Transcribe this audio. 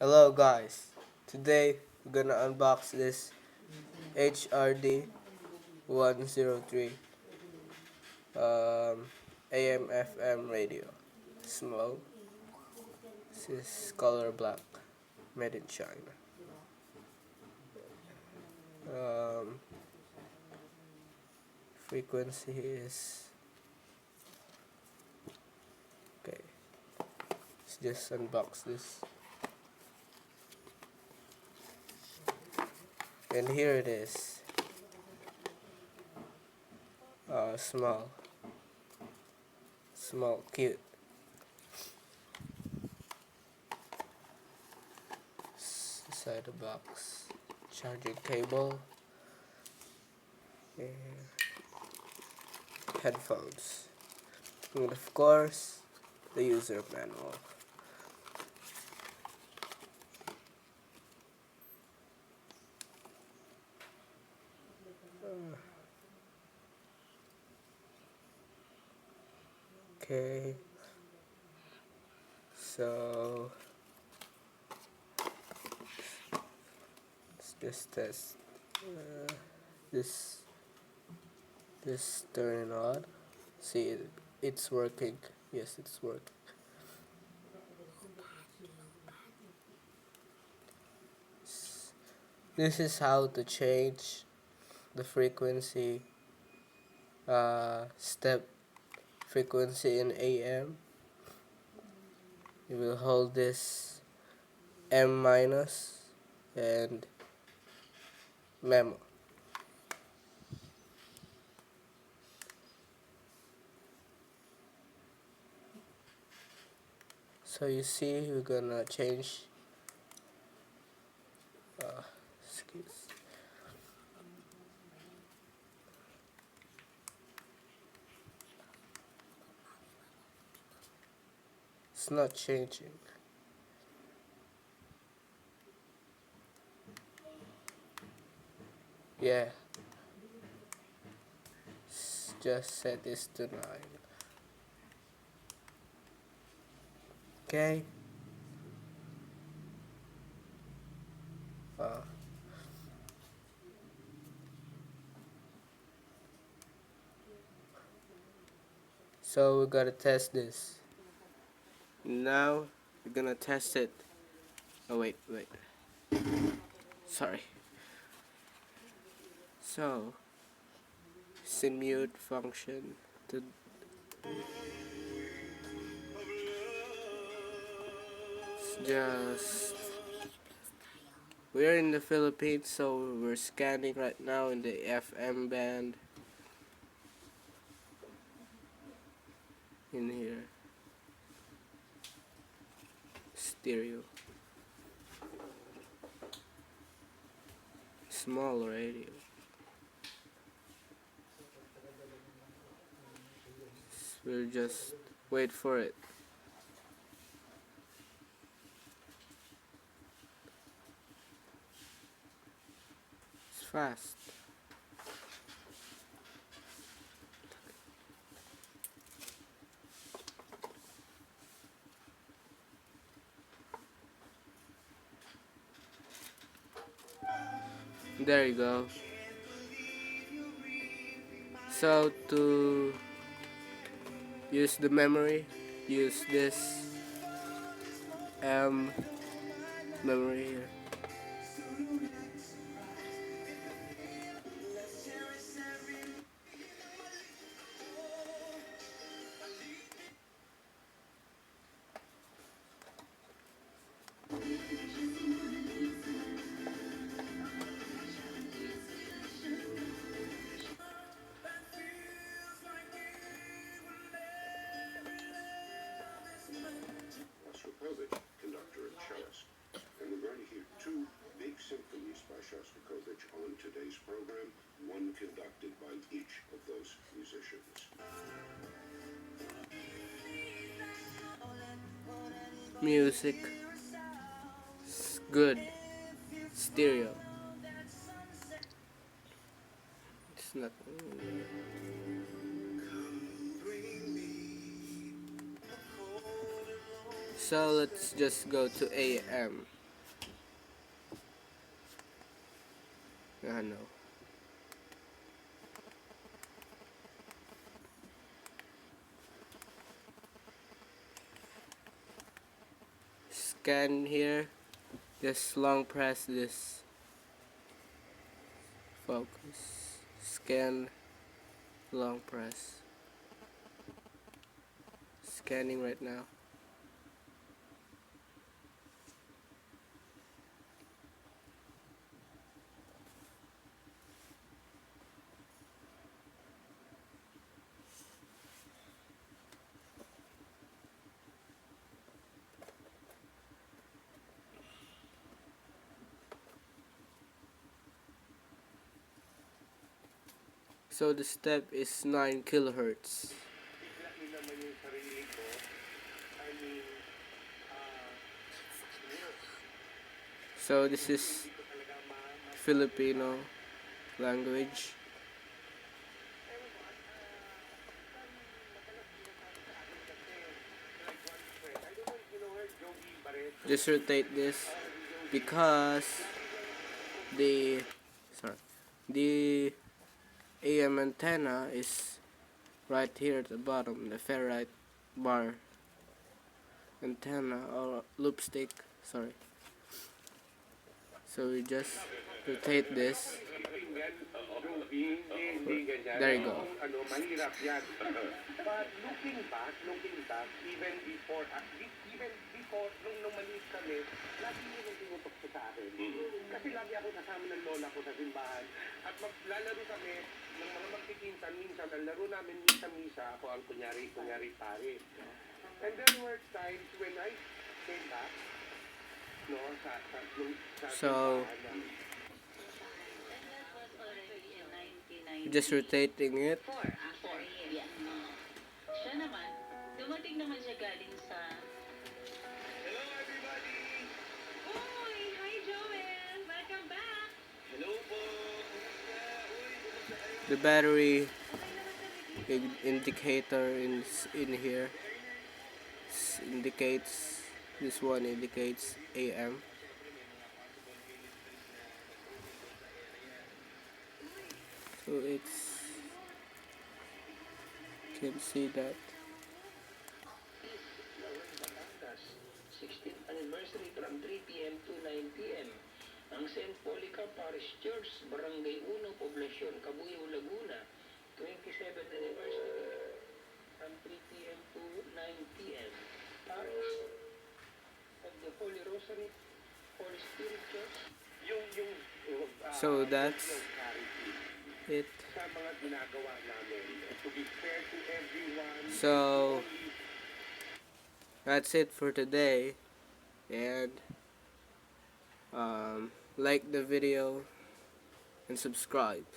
Hello guys, today we're gonna unbox this HRD-103 AM FM radio. Small. This is color black, made in China. Um, Frequency is okay. Let's just unbox this. And here it is. Small, cute. Inside the box, charging cable, and headphones, and of course, the user manual. Okay, so let's just test this turn on. See, it's working. Yes, it's working. This is how to change the frequency, step frequency in AM. You will hold this M minus and memo. So you see, we're gonna change. Excuse. It's not changing. Yeah. Just set this to 9. Okay. So we gotta test this. Now we're gonna test it. Oh wait. Sorry. So it's in mute function to just we're in the Philippines, so we're scanning right now in the FM band in here. Stereo. Small radio. We'll just wait for it. It's fast. There you go. So to use the memory, use this memory here. Conductor and cellist. And we're going to hear two big symphonies by Shostakovich on today's program, one conducted by each of those musicians. Music. It's good. Stereo. It's not. So let's just go to AM. No. Scan here. Just long press this. Focus. Scan. Long press. Scanning right now. So the step is 9 kilohertz. So this is Filipino language. Just rotate this because the AM antenna is right here at the bottom, the ferrite bar antenna or loop stick, sorry. So we just rotate this. There you go. Mahirap yan. But looking back, even before, nung maliit kami, lagi nyo nang tinutok sa akin. Kasi lagi ako kasama ng lola ko sa simbahan. At maglalaro kami ng mga magpipinsan, minsan, ang laro namin misa-misa, ako ang kunyari pare. And there were times when I came back, no, sa So just rotating it. Siya naman, dumating naman siya galing sa... Hello everybody! Uy! Hi Joel! Welcome back! Hello po! The battery indicator in here indicates, this one indicates AM. So it's, you can see that. 16th anniversary from 3 p.m. to 9 p.m. Ang St. Polycarp Parish Church, Barangay 1, Poblacion, Cabuyao, Laguna. 27th anniversary from 3 p.m. to 9 p.m. Parish of the Holy Rosary, Holy Spirit Church. So that's it. Sa mga ginagawa namin, to be fair to everyone. So that's it for today, and like the video and subscribe.